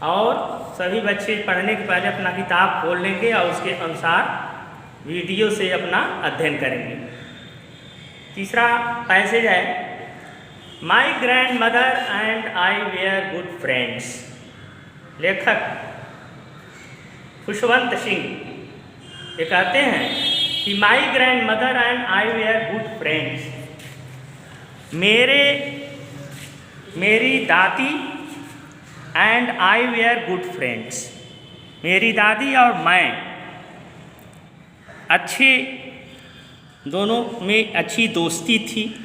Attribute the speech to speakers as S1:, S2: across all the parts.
S1: और सभी बच्चे पढ़ने के पहले अपना किताब खोल लेंगे और उसके अनुसार वीडियो से अपना अध्ययन करेंगे। तीसरा पैसेज है, my grandmother and I were good friends. लेखक खुशवंत सिंह ये कहते हैं कि my grandmother and I were good friends. मेरी दादी and I were good friends, मेरी दादी और मैं दोनों में अच्छी दोस्ती थी,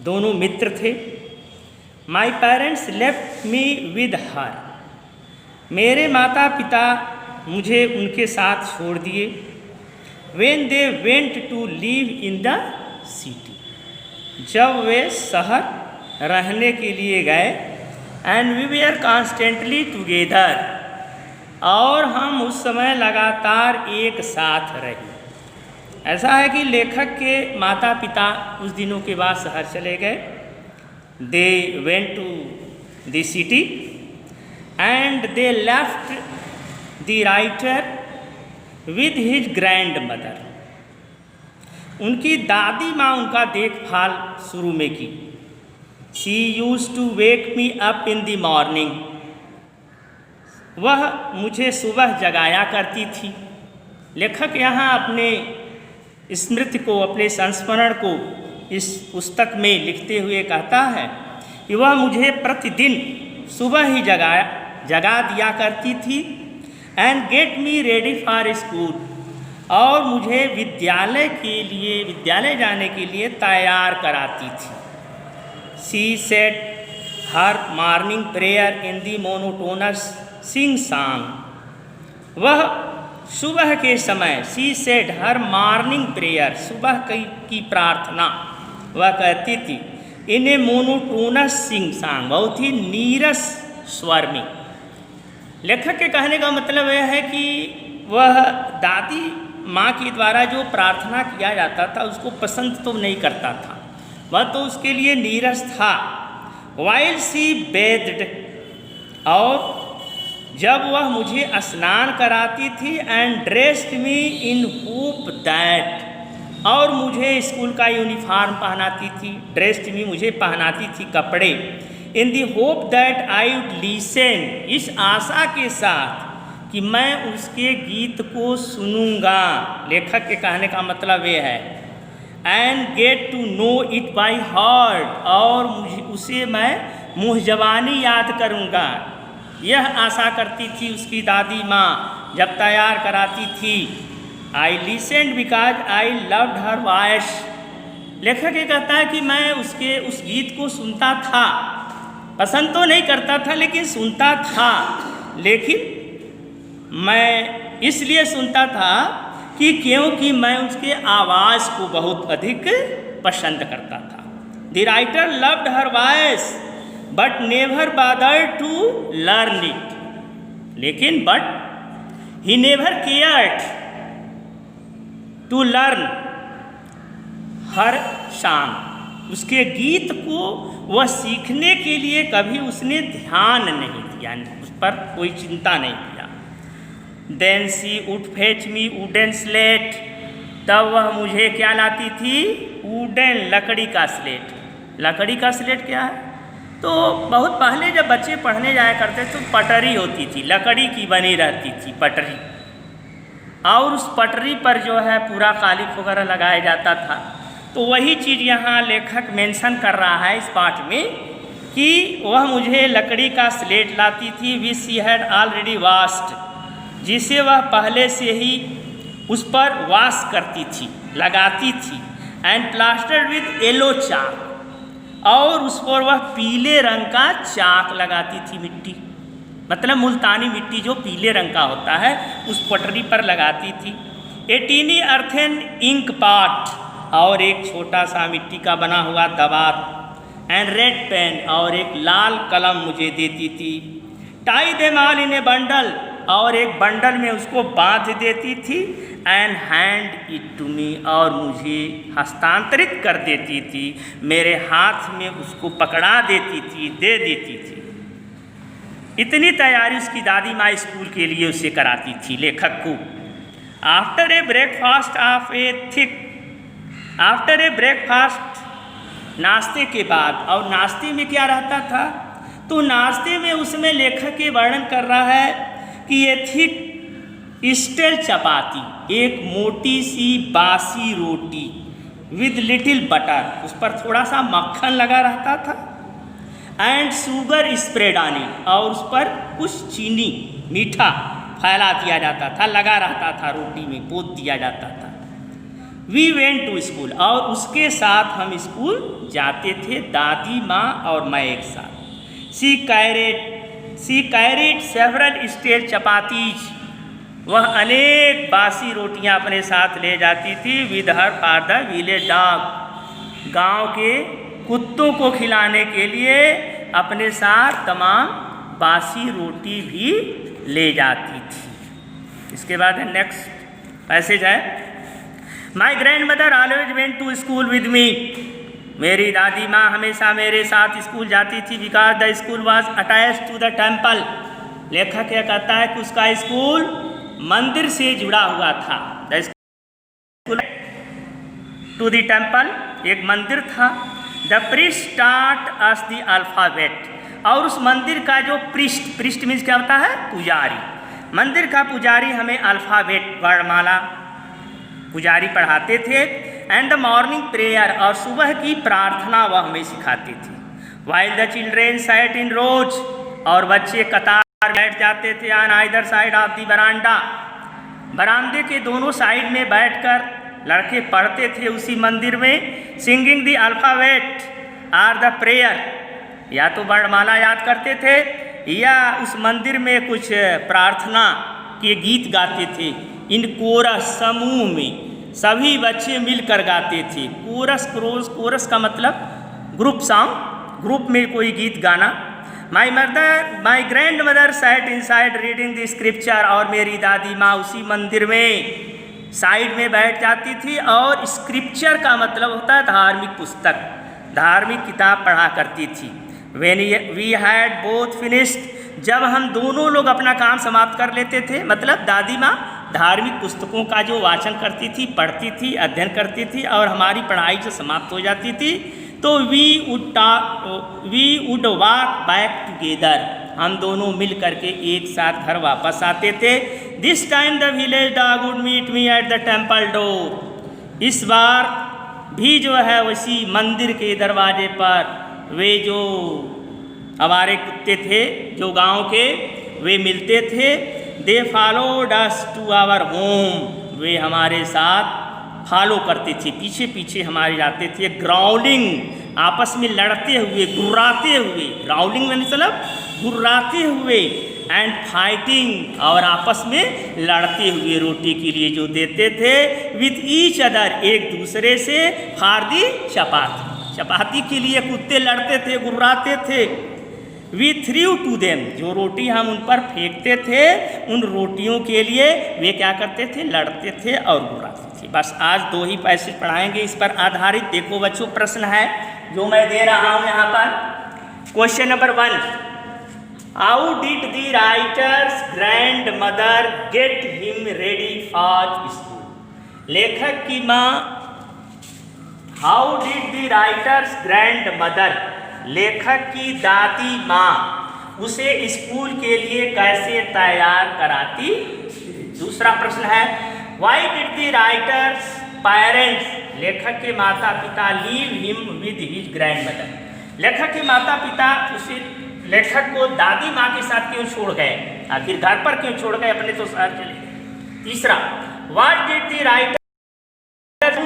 S1: दोनों मित्र थे। My parents left me with her, मेरे माता पिता मुझे उनके साथ छोड़ दिए। When they went to live in the city, जब वे शहर रहने के लिए गए। And we were constantly together, और हम उस समय लगातार एक साथ रहे। ऐसा है कि लेखक के माता पिता कुछ दिनों के बाद शहर चले गए। They went to the city and they left the writer with his grandmother। उनकी दादी माँ उनका देखभाल शुरू में की। She used to wake me up in the morning, वह मुझे सुबह जगाया करती थी। लेखक यहाँ अपने स्मृति को, अपने संस्मरण को इस पुस्तक में लिखते हुए कहता है कि वह मुझे प्रतिदिन सुबह ही जगा दिया करती थी। And get me ready for school, और मुझे विद्यालय जाने के लिए तैयार कराती थी। She said her morning prayer in the monotonous sing song, वह सुबह के समय she said her morning prayer, सुबह की प्रार्थना वह कहती थी इन ए मोनोटोनस सिंग सॉन्ग, बहुत ही नीरस स्वर में। लेखक के कहने का मतलब यह है कि वह दादी माँ के द्वारा जो प्रार्थना किया जाता था उसको पसंद तो नहीं करता था, वह तो उसके लिए नीरस था। वाइल सी बेद्ड, और जब वह मुझे स्नान कराती थी। And dressed me in hope that, और मुझे स्कूल का यूनिफॉर्म पहनाती थी। ड्रेस्ड मी मुझे पहनाती थी कपड़े। In the hope that I would listen, इस आशा के साथ कि मैं उसके गीत को सुनूंगा। लेखक के कहने का मतलब ये है and get to know it by heart, और उसे मैं मुँह ज़बानी याद करूँगा। यह आशा करती थी उसकी दादी माँ जब तैयार कराती थी। I listened because I loved her voice. लेखक ये कहता है कि मैं उस गीत को सुनता था, पसंद तो नहीं करता था लेकिन सुनता था। लेकिन मैं इसलिए सुनता था कि क्योंकि मैं उसके आवाज़ को बहुत अधिक पसंद करता था। The writer loved her voice but never bothered to learn it, लेकिन but he never cared to learn her song, उसके गीत को वह सीखने के लिए कभी उसने ध्यान नहीं दिया, उस पर कोई चिंता नहीं किया। Then she would fetch me wooden slate, तब वह मुझे क्या लाती थी? वुडन, लकड़ी का स्लेट। लकड़ी का स्लेट क्या है? तो बहुत पहले जब बच्चे पढ़ने जाया करते तो पटरी होती थी, लकड़ी की बनी रहती थी पटरी, और उस पटरी पर जो है पूरा कालिख वगैरह लगाया जाता था। तो वही चीज़ यहाँ लेखक मेंशन कर रहा है इस पाठ में कि वह मुझे लकड़ी का स्लेट लाती थी, which she had already washed, जिसे वह पहले से ही उस पर वॉश करती थी, लगाती थी। एंड प्लास्टर्ड विद येलो चाक, और उस पर वह पीले रंग का चाक लगाती थी, मिट्टी मतलब मुल्तानी मिट्टी जो पीले रंग का होता है उस पटरी पर लगाती थी। ए टीनी अर्थन इंक पॉट, और एक छोटा सा मिट्टी का बना हुआ दवात। एंड रेड पेन, और एक लाल कलम मुझे देती थी। Tie them all in a bundle, और एक बंडल में उसको बांध देती थी। And hand it to me, और मुझे हस्तांतरित कर देती थी, मेरे हाथ में उसको पकड़ा देती थी, दे देती थी। इतनी तैयारी उसकी दादी माँ स्कूल के लिए उससे कराती थी लेखक को। आफ्टर ए ब्रेकफास्ट नाश्ते के बाद, और नाश्ते में क्या रहता था, तो नाश्ते में उसमें लेखक के वर्णन कर रहा है कि ये थिक स्टेल चपाती, एक मोटी सी बासी रोटी विद लिटिल बटर, उस पर थोड़ा सा मक्खन लगा रहता था, and sugar spread on it, और उस पर कुछ चीनी मीठा फैला दिया जाता था, लगा रहता था, रोटी में पोत दिया जाता था। वी वेंट टू स्कूल, और उसके साथ हम स्कूल जाते थे, दादी माँ और मैं एक साथ। She carried several stale chapatis, वह अनेक बासी रोटियां अपने साथ ले जाती थी। With her for the village dog, गांव के कुत्तों को खिलाने के लिए अपने साथ तमाम बासी रोटी भी ले जाती थी। इसके बाद है नेक्स्ट पैसेज है, my grandmother always went to school with me, मेरी दादी माँ हमेशा मेरे साथ स्कूल जाती थी। Because the school was attach to the temple, लेखक यह कहता है कि उसका स्कूल मंदिर से जुड़ा हुआ था। The school to the temple, एक मंदिर था। The priest taught us the alphabet, और उस मंदिर का जो प्रिस्ट मीन्स क्या होता है, पुजारी, मंदिर का पुजारी हमें अल्फाबेट वर्णमाला पुजारी पढ़ाते थे। एंड द मॉर्निंग प्रेयर, और सुबह की प्रार्थना वह हमें सिखाते थे। While the children sat in rows, और बच्चे कतार बैठ जाते थे। On either side of the veranda, बरामदे के दोनों साइड में बैठकर लड़के पढ़ते थे उसी मंदिर में। Singing the alphabet or the prayer, या तो वर्णमाला याद करते थे या उस मंदिर में कुछ प्रार्थना के गीत गाते थे। इन कोरस, समूह में सभी बच्चे मिलकर गाते थे। कोरस का मतलब ग्रुप सॉन्ग, ग्रुप में कोई गीत गाना। My grandmother sat inside reading the scripture, और मेरी दादी माँ उसी मंदिर में साइड में बैठ जाती थी, और स्क्रिप्चर का मतलब होता है धार्मिक पुस्तक, धार्मिक किताब पढ़ा करती थी। When we had both finished, जब हम दोनों लोग अपना काम समाप्त कर लेते थे, मतलब दादी माँ धार्मिक पुस्तकों का जो वाचन करती थी, पढ़ती थी, अध्ययन करती थी, और हमारी पढ़ाई जो समाप्त हो जाती थी, तो we would walk back together, हम दोनों मिल करके एक साथ घर वापस आते थे। This time the village dog would meet me at the temple door, इस बार भी जो है उसी मंदिर के दरवाजे पर वे जो हमारे कुत्ते थे जो गांव के, वे मिलते थे। They followed us to our home, वे हमारे साथ फॉलो करते थे, पीछे पीछे हमारे जाते थे। ग्राउलिंग, आपस में लड़ते हुए, गुर्राते हुए, ग्राउलिंग में मतलब गुर्राते हुए, एंड फाइटिंग, और आपस में लड़ते हुए रोटी के लिए जो देते थे। विथ ईच अदर, एक दूसरे से। फॉर दी चपाती, चपाती के लिए कुत्ते लड़ते थे, गुर्राते थे। वी थ्रू टू देम, जो रोटी हम उन पर फेंकते थे, उन रोटियों के लिए वे क्या करते थे, लड़ते थे और गुर्राते थे। बस आज 2 ही पैसेज पढ़ाएंगे इस पर आधारित। देखो बच्चों, प्रश्न है जो मैं दे रहा हूँ यहाँ पर। Question number 1, how did the writers grand mother get him ready for school, लेखक की माँ, how did the writers grand mother, लेखक की दादी माँ उसे स्कूल के लिए कैसे तैयार कराती। दूसरा प्रश्न है, why did the writers parents, लेखक के माता पिता, leave him with his grand mother, लेखक के माता पिता उसे, लेखक को दादी माँ के साथ क्यों छोड़ गए, आखिर घर पर क्यों छोड़ गए, अपने तो शहर चले गए। तीसरा, व्हाट डिड द राइटर,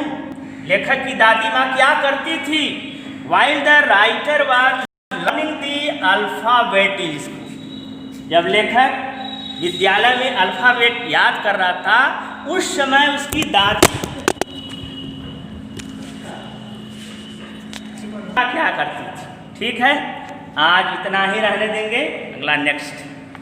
S1: लेखक की दादी माँ क्या करती थी। While the writer was learning the alphabet in school, जब लेखक विद्यालय में अल्फाबेट याद कर रहा था, उस समय उसकी दादी क्या करती थी। ठीक है, आज इतना ही रहने देंगे, अगला नेक्स्ट